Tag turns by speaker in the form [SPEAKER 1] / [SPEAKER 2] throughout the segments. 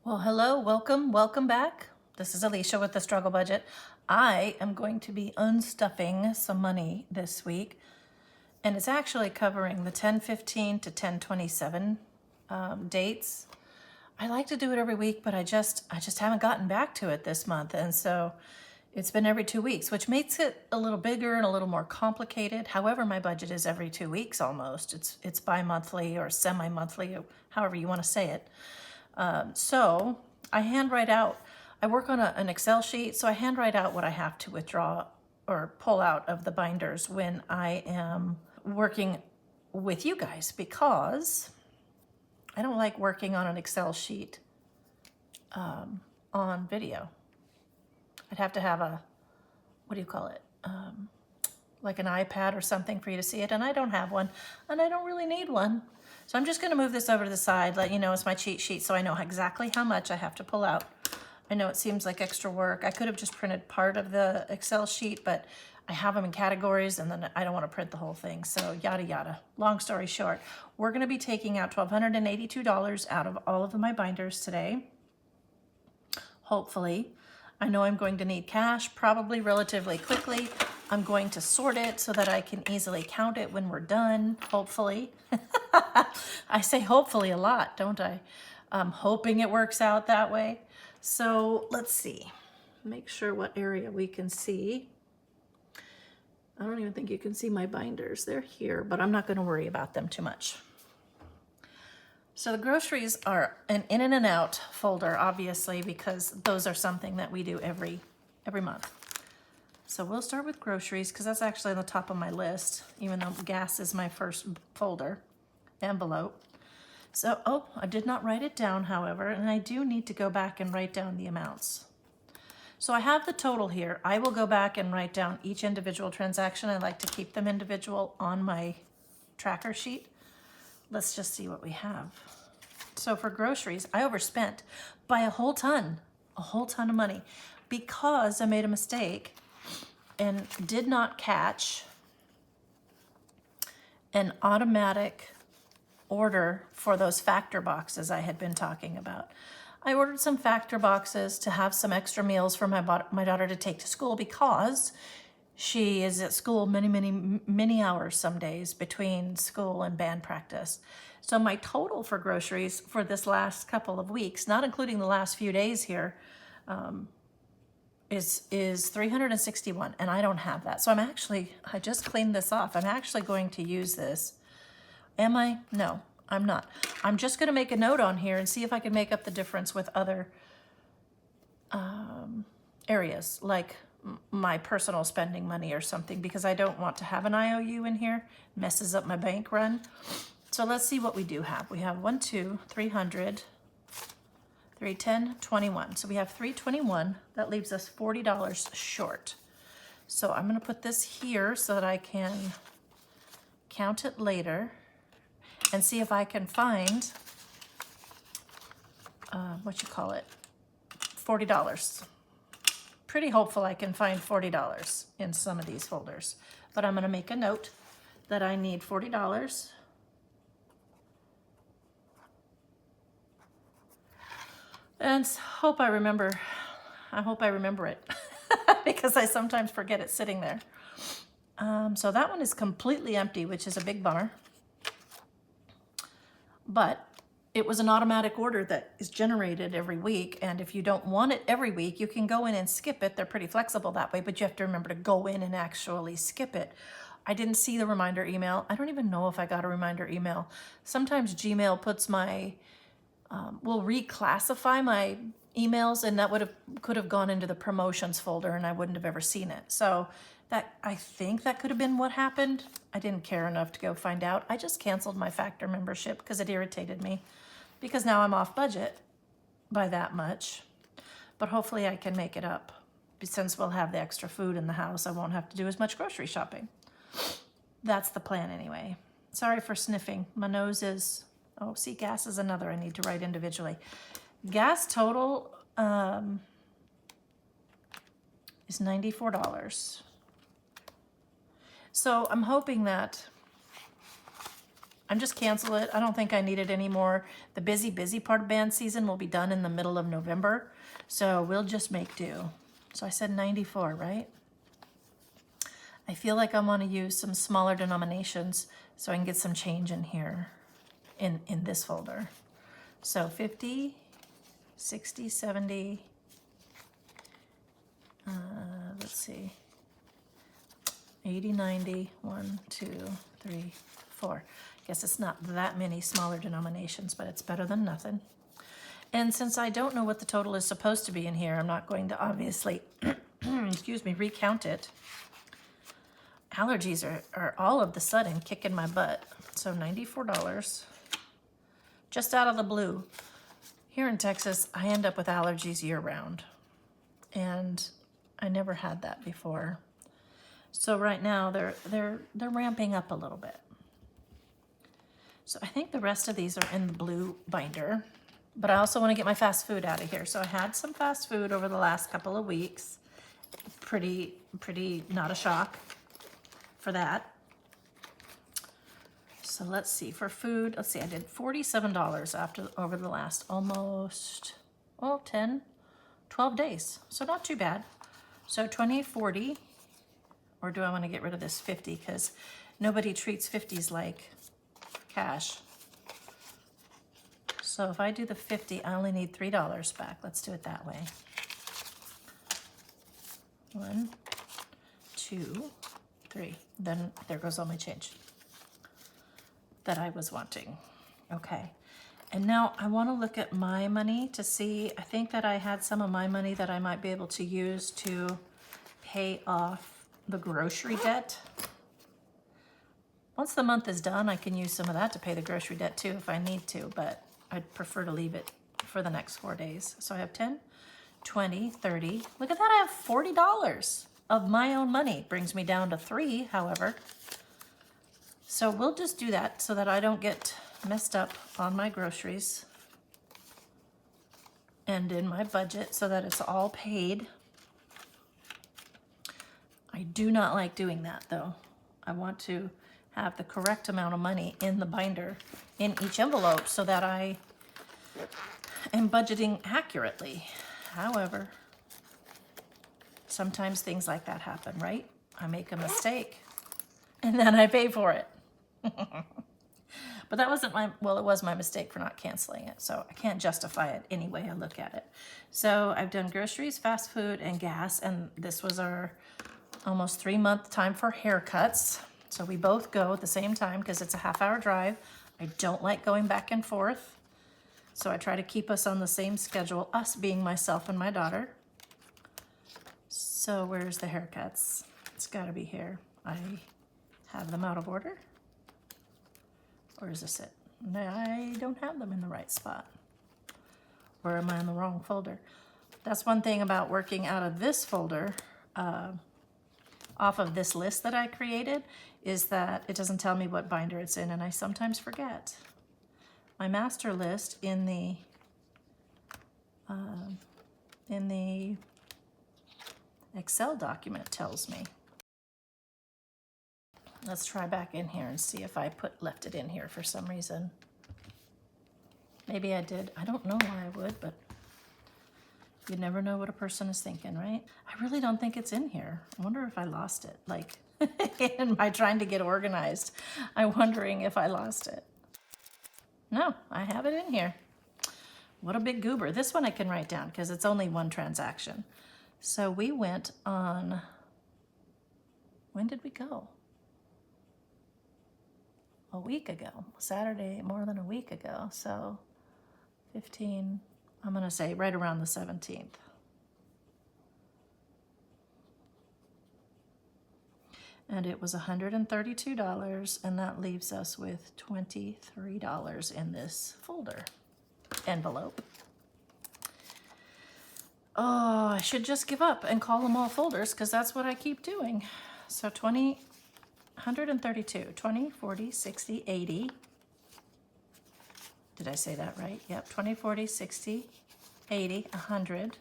[SPEAKER 1] Well, hello, welcome back. This is Alicia with the Struggle Budget. I am going to be unstuffing some money this week, and it's actually covering the 10/15 to 10/27 dates. I like to do it every week, but I just haven't gotten back to it this month, and so it's been every 2 weeks, which makes it a little bigger and a little more complicated. However, my budget is every 2 weeks almost. It's bi-monthly or semi-monthly, however you want to say it. So I handwrite out, I work on an Excel sheet, so I handwrite out what I have to withdraw or pull out of the binders when I am working with you guys, because I don't like working on an Excel sheet on video. I'd have to have what do you call it? Like an iPad or something for you to see it, and I don't have one, and I don't really need one. So I'm just going to move this over to the side, let you know it's my cheat sheet so I know exactly how much I have to pull out. I know it seems like extra work. I could have just printed part of the Excel sheet, but I have them in categories and then I don't want to print the whole thing. So yada yada. Long story short, we're going to be taking out $1,282 out of all of my binders today. Hopefully. I know I'm going to need cash probably relatively quickly. I'm going to sort it so that I can easily count it when we're done, hopefully. I say hopefully a lot, don't I? I'm hoping it works out that way. So let's see. Make sure what area we can see. I don't even think you can see my binders. They're here, but I'm not going to worry about them too much. So the groceries are an in and out folder, obviously, because those are something that we do every month. So we'll start with groceries because that's actually on the top of my list, even though gas is my first folder, envelope. So, I did not write it down, however, and I do need to go back and write down the amounts. So I have the total here. I will go back and write down each individual transaction. I like to keep them individual on my tracker sheet. Let's just see what we have. So for groceries, I overspent by a whole ton of money because I made a mistake and did not catch an automatic order for those factor boxes I had been talking about. I ordered some factor boxes to have some extra meals for my daughter to take to school because she is at school many hours some days between school and band practice. So my total for groceries for this last couple of weeks, not including the last few days here, is 361, and I don't have that. So I just cleaned this off. I'm actually going to use this. Am I? No, I'm not. I'm just going to make a note on here and see if I can make up the difference with other areas, like my personal spending money or something, because I don't want to have an IOU in here. Messes up my bank run. So let's see what we do have. We have 1, 2, 300, 310, 21. So we have 321. That leaves us $40 short. So I'm going to put this here so that I can count it later and see if I can find, $40. Pretty hopeful I can find $40 in some of these folders. But I'm going to make a note that I need $40. And hope I remember it because I sometimes forget it's sitting there. So that one is completely empty, which is a big bummer. But it was an automatic order that is generated every week. And if you don't want it every week, you can go in and skip it. They're pretty flexible that way, but you have to remember to go in and actually skip it. I didn't see the reminder email. I don't even know if I got a reminder email. Sometimes Gmail puts will reclassify my emails, and that could have gone into the promotions folder and I wouldn't have ever seen it. So I think that could have been what happened. I didn't care enough to go find out. I just canceled my factor membership because it irritated me, because now I'm off budget by that much. But hopefully I can make it up. Since we'll have the extra food in the house, I won't have to do as much grocery shopping. That's the plan anyway. Sorry for sniffing. My nose is... Oh, see, gas is another I need to write individually. Gas total is $94. So I'm hoping that I'm just cancel it. I don't think I need it anymore. The busy part of band season will be done in the middle of November. So we'll just make do. So I said 94, right? I feel like I want to use some smaller denominations so I can get some change in here in this folder. So 50, 60, 70, let's see, 80, 90, 1, 2, 3, 4. Guess it's not that many smaller denominations, but it's better than nothing. And since I don't know what the total is supposed to be in here, I'm not going to obviously, excuse me, recount it. Allergies are all of the sudden kicking my butt. So $94, just out of the blue. Here in Texas, I end up with allergies year round. And I never had that before. So right now they're ramping up a little bit. So I think the rest of these are in the blue binder, but I also want to get my fast food out of here. So I had some fast food over the last couple of weeks. Pretty not a shock for that. So let's see, for food, let's see, I did $47 over the last almost, well, 10, 12 days. So not too bad. So 20, 40, or do I want to get rid of this 50? Because nobody treats 50s like cash. So if I do the 50, I only need $3 back. Let's do it that way. 1, 2, 3. Then there goes all my change that I was wanting. Okay. And now I want to look at my money to see, I think that I had some of my money that I might be able to use to pay off the grocery debt. Once the month is done, I can use some of that to pay the grocery debt too if I need to, but I'd prefer to leave it for the next 4 days. So I have 10, 20, 30. Look at that, I have $40 of my own money. Brings me down to 3, however. So we'll just do that so that I don't get messed up on my groceries and in my budget so that it's all paid. I do not like doing that though. I want to have the correct amount of money in the binder in each envelope so that I am budgeting accurately. However, sometimes things like that happen, right? I make a mistake and then I pay for it. But that wasn't my, well, it was my mistake for not canceling it. So I can't justify it any way I look at it. So I've done groceries, fast food, and gas. And this was our almost 3-month time for haircuts. So we both go at the same time because it's a half-hour drive. I don't like going back and forth. So I try to keep us on the same schedule, us being myself and my daughter. So where's the haircuts? It's gotta be here. I have them out of order. Or is this it? No, I don't have them in the right spot. Or am I in the wrong folder? That's one thing about working out of this folder, off of this list that I created, is that it doesn't tell me what binder it's in, and I sometimes forget. My master list in the Excel document tells me. Let's try back in here and see if I left it in here for some reason. Maybe I did. I don't know why I would, but you never know what a person is thinking, right? I really don't think it's in here. I wonder if I lost it. Like, in my trying to get organized, I'm wondering if I lost it. No, I have it in here. What a big goober. This one I can write down because it's only one transaction. So we went on, when did we go? A week ago, Saturday, more than a week ago. So 15, I'm gonna say right around the 17th. And it was $132, and that leaves us with $23 in this folder envelope. Oh, I should just give up and call them all folders because that's what I keep doing. So 132, 20, 40, 60, 80. Did I say that right? Yep, 20, 40, 60, 80, 100,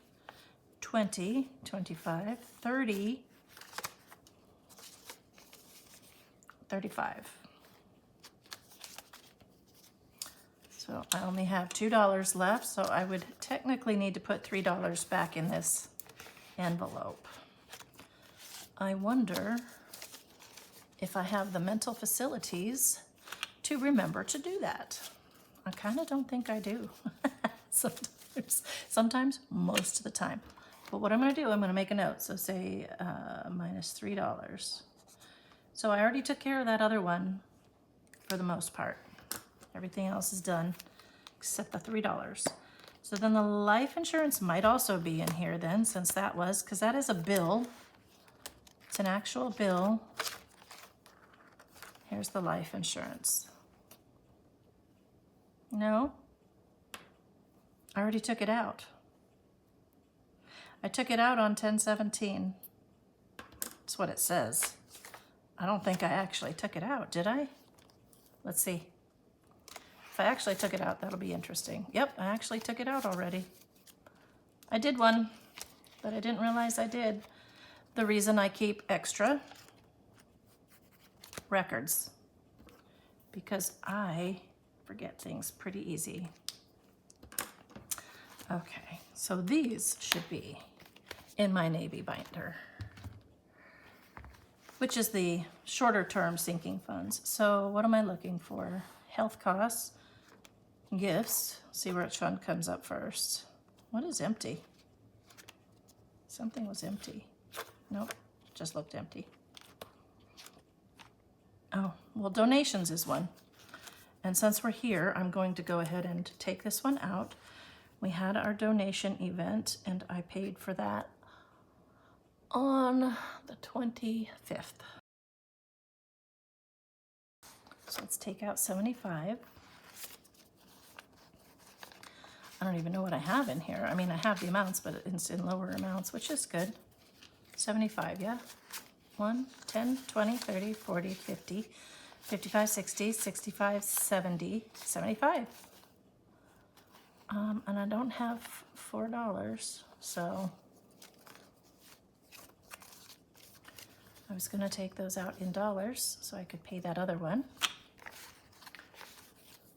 [SPEAKER 1] 20, 25, 30, 35. So I only have $2 left, so I would technically need to put $3 back in this envelope. I wonder if I have the mental facilities to remember to do that. I kind of don't think I do. Sometimes, most of the time. But what I'm going to do, I'm going to make a note. So say minus $3. So I already took care of that other one for the most part. Everything else is done except the $3. So then the life insurance might also be in here then, since that was, because that is a bill. It's an actual bill. Here's the life insurance. No, I already took it out. I took it out on 10/17. That's what it says. I don't think I actually took it out, did I? Let's see. If I actually took it out, that'll be interesting. Yep, I actually took it out already. I did one, but I didn't realize I did. The reason I keep extra records, because I forget things pretty easy. Okay, so these should be in my Navy binder, which is the shorter term sinking funds. So what am I looking for? Health costs, gifts, see which one comes up first. What is empty? Something was empty. Nope, just looked empty. Oh, well, donations is one. And since we're here, I'm going to go ahead and take this one out. We had our donation event and I paid for that on the 25th. So let's take out 75. I don't even know what I have in here. I mean, I have the amounts, but it's in lower amounts, which is good. 75, yeah? 1, 10, 20, 30, 40, 50, 55, 60, 65, 70, 75. And I don't have $4, so I was gonna take those out in dollars so I could pay that other one,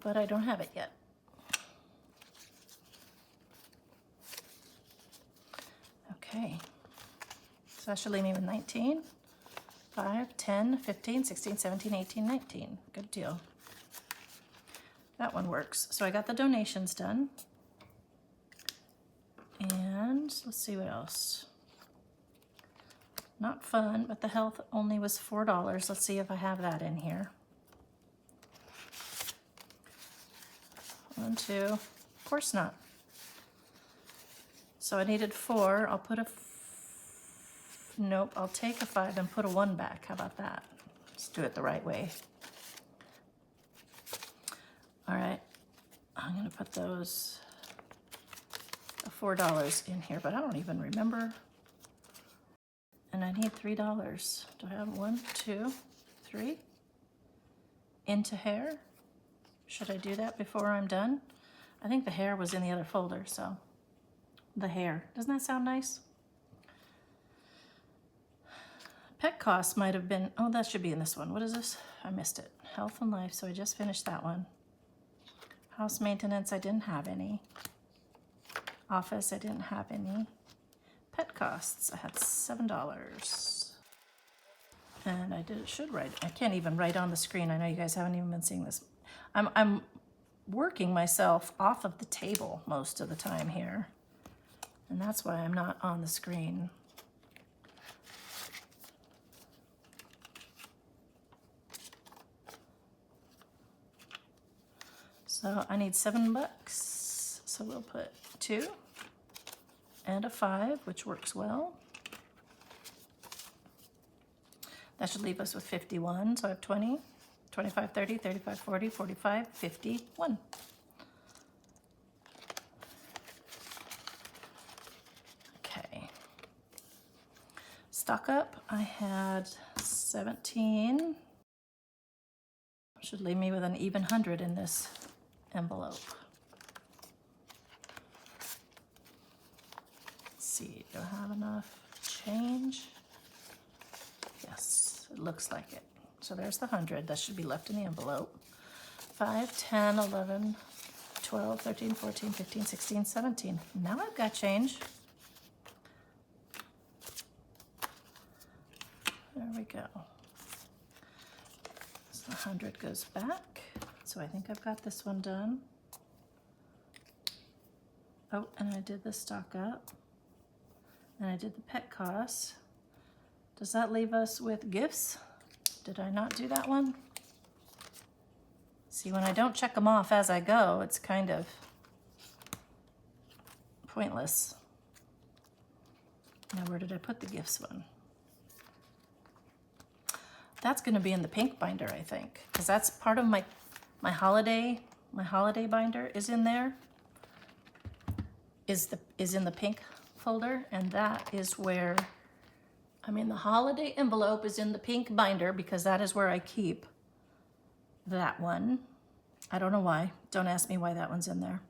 [SPEAKER 1] but I don't have it yet. Okay, so that should leave me with 19, 5, 10, 15, 16, 17, 18, 19. Good deal. That one works. So I got the donations done. And let's see what else. Not fun, but the health only was $4. Let's see if I have that in here. 1, 2, of course not. So I needed 4. I'll put a, nope, I'll take a 5 and put a 1 back. How about that? Let's do it the right way. All right, I'm gonna put those $4 in here, but I don't even remember. And I need $3. Do I have 1, 2, 3? Into hair. Should I do that before I'm done? I think the hair was in the other folder, so the hair. Doesn't that sound nice? Pet costs might have been, oh, that should be in this one. What is this? I missed it. Health and life, so I just finished that one. House maintenance, I didn't have any. Office, I didn't have any. Pet costs, I had $7. And I should write, I can't even write on the screen. I know you guys haven't even been seeing this. I'm working myself off of the table most of the time here. And that's why I'm not on the screen. So I need $7. So we'll put 2 and a 5, which works well. That should leave us with 51. So I have 20, 25, 30, 35, 40, 45, 51. Okay. Stock up, I had 17. Should leave me with an even 100 in this envelope. Let's see, do I have enough change? Yes, it looks like it. So there's the 100 that should be left in the envelope. 5, 10, 11, 12, 13, 14, 15, 16, 17. Now I've got change. There we go. So 100 goes back. So I think I've got this one done. Oh, and I did the stock up. And I did the pet costs. Does that leave us with gifts? Did I not do that one? See, when I don't check them off as I go, it's kind of pointless. Now, where did I put the gifts one? That's going to be in the pink binder, I think, because that's part of my holiday binder is in there. Is in the pink folder, and that is where, I mean, the holiday envelope is in the pink binder because that is where I keep that one. I don't know why. Don't ask me why that one's in there.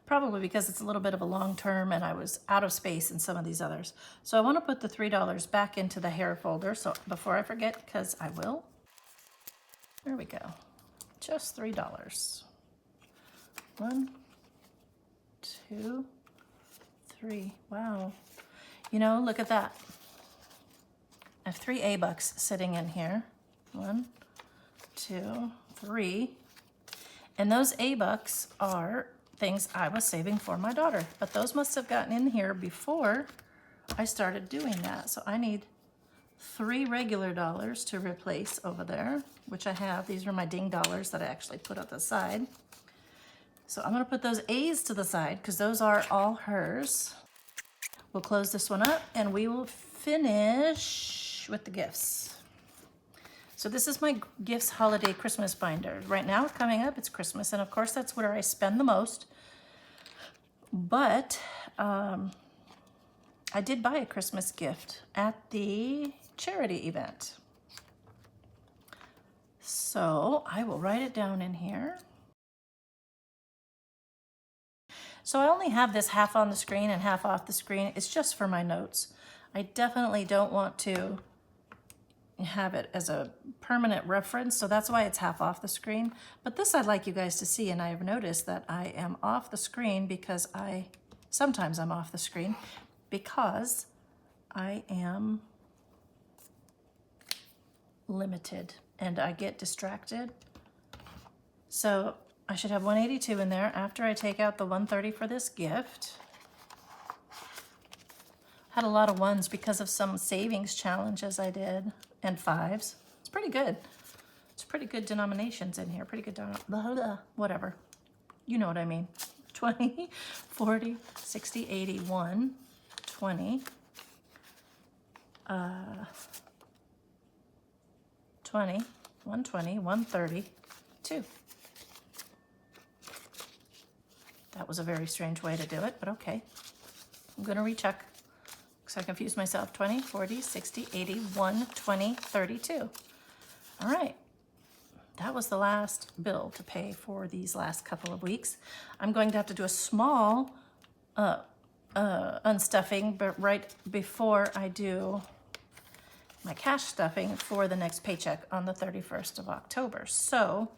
[SPEAKER 1] Probably because it's a little bit of a long term and I was out of space in some of these others. So I want to put the $3 back into the hair folder. So before I forget, because I will. There we go. Just $3. 1, 2, 3. Wow. You know, look at that. I have 3 A-bucks sitting in here. 1, 2, 3. And those A-bucks are things I was saving for my daughter. But those must have gotten in here before I started doing that. So I need 3 regular dollars to replace over there, which I have. These are my ding dollars that I actually put at the side. So I'm going to put those A's to the side because those are all hers. We'll close this one up and we will finish with the gifts. So this is my gifts holiday Christmas binder. Right now coming up, it's Christmas, and of course that's where I spend the most. But I did buy a Christmas gift at the charity event. So I will write it down in here. So I only have this half on the screen and half off the screen. It's just for my notes. I definitely don't want to have it as a permanent reference, so that's why it's half off the screen. But this I'd like you guys to see, and I have noticed that I am off the screen because sometimes I'm off the screen because I am limited and I get distracted. So I should have 182 in there after I take out the 130 for this gift. Had a lot of 1s because of some savings challenges I did, and 5s. It's pretty good. It's pretty good denominations in here. Pretty good, whatever. You know what I mean. 20, 40, 60, 80, 1, 20, 20, 120, 130, 2. That was a very strange way to do it, but okay. I'm going to recheck because I confused myself. 20, 40, 60, 80, 1, 20, 32. All right. That was the last bill to pay for these last couple of weeks. I'm going to have to do a small unstuffing, but right before I do my cash stuffing for the next paycheck on the 31st of October. So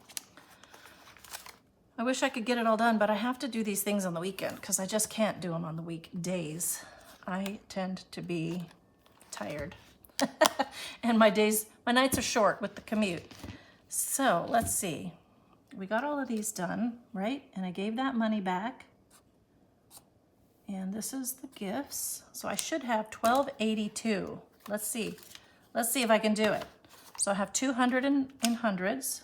[SPEAKER 1] I wish I could get it all done, but I have to do these things on the weekend because I just can't do them on the weekdays. I tend to be tired and my nights are short with the commute. So let's see. We got all of these done, right? And I gave that money back. And this is the gifts. So I should have $12.82. Let's see. Let's see if I can do it. So I have 200 in hundreds,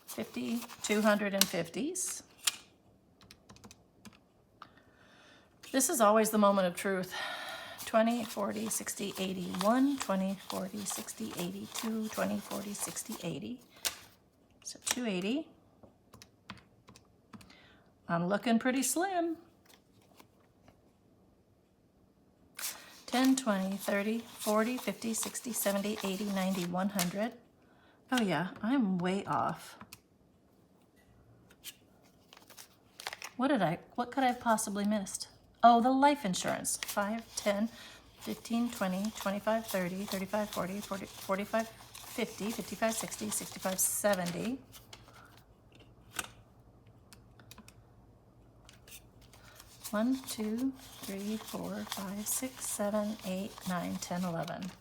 [SPEAKER 1] 50, 200 in 50s. This is always the moment of truth. 20, 40, 60, 80, 1, 20, 40, 60, 80, 2, 20, 40, 60, 80. So 280. I'm looking pretty slim. 10, 20, 30, 40, 50, 60, 70, 80, 90, 100. Oh yeah, I'm way off. What could I have possibly missed? Oh, the life insurance. 5, 10, 15, 20, 25, 30, 35, 40, 45, 50, 55, 60, 65, 70. 1, 2, 3, 4, 5, 6, 7, 8, 9, 10, 11.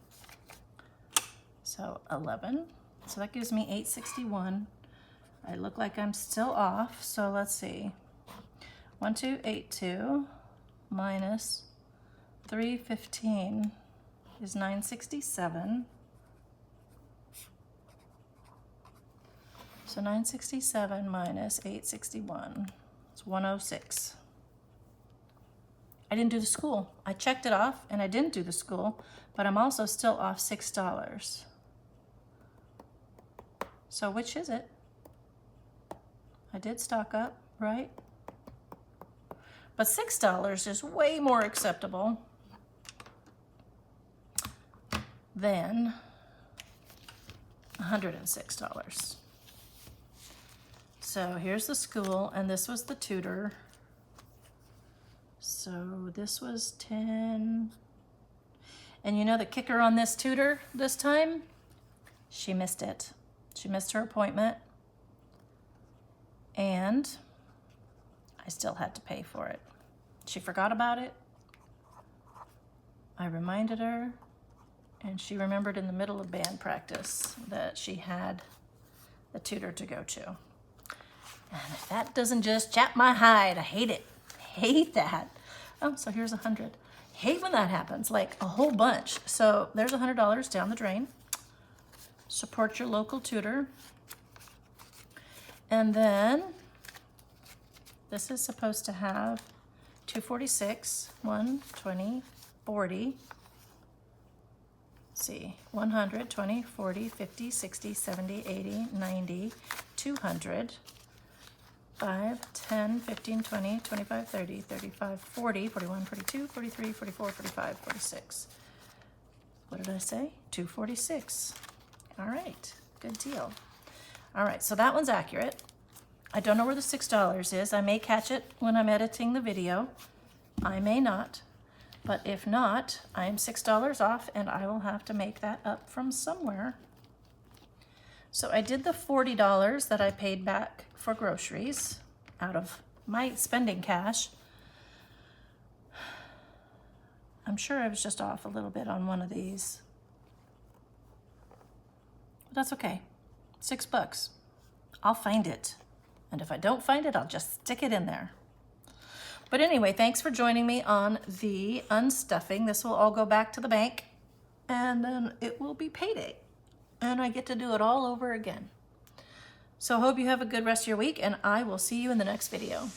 [SPEAKER 1] So 11. So that gives me 861. I look like I'm still off, so let's see. 1282 minus 315 is 967. So 967 minus 861 is 106. I didn't do the school. I checked it off and I didn't do the school, but I'm also still off $6. So which is it? I did stock up, right? But $6 is way more acceptable than $106. So here's the school, and this was the tutor. So this was 10. And you know the kicker on this tutor this time? She missed it. She missed her appointment. And I still had to pay for it. She forgot about it. I reminded her, and she remembered in the middle of band practice that she had the tutor to go to. And if that doesn't just chap my hide, I hate it. Hate that. Oh, so here's 100. Hate when that happens, like a whole bunch. So there's $100 down the drain. Support your local tutor. And then this is supposed to have 246, 120, 40. Let's see, 100, 20, 40, 50, 60, 70, 80, 90, 200, 5, 10, 15, 20, 25, 30, 35, 40, 41, 42, 43, 44, 45, 46. What did I say? 246. All right, good deal. All right, so that one's accurate. I don't know where the $6 is. I may catch it when I'm editing the video. I may not. But if not, I am $6 off and I will have to make that up from somewhere. So I did the $40 that I paid back for groceries out of my spending cash. I'm sure I was just off a little bit on one of these. But that's okay. $6. I'll find it. And if I don't find it, I'll just stick it in there. But anyway, thanks for joining me on the unstuffing. This will all go back to the bank and then it will be payday. And I get to do it all over again. So hope you have a good rest of your week and I will see you in the next video.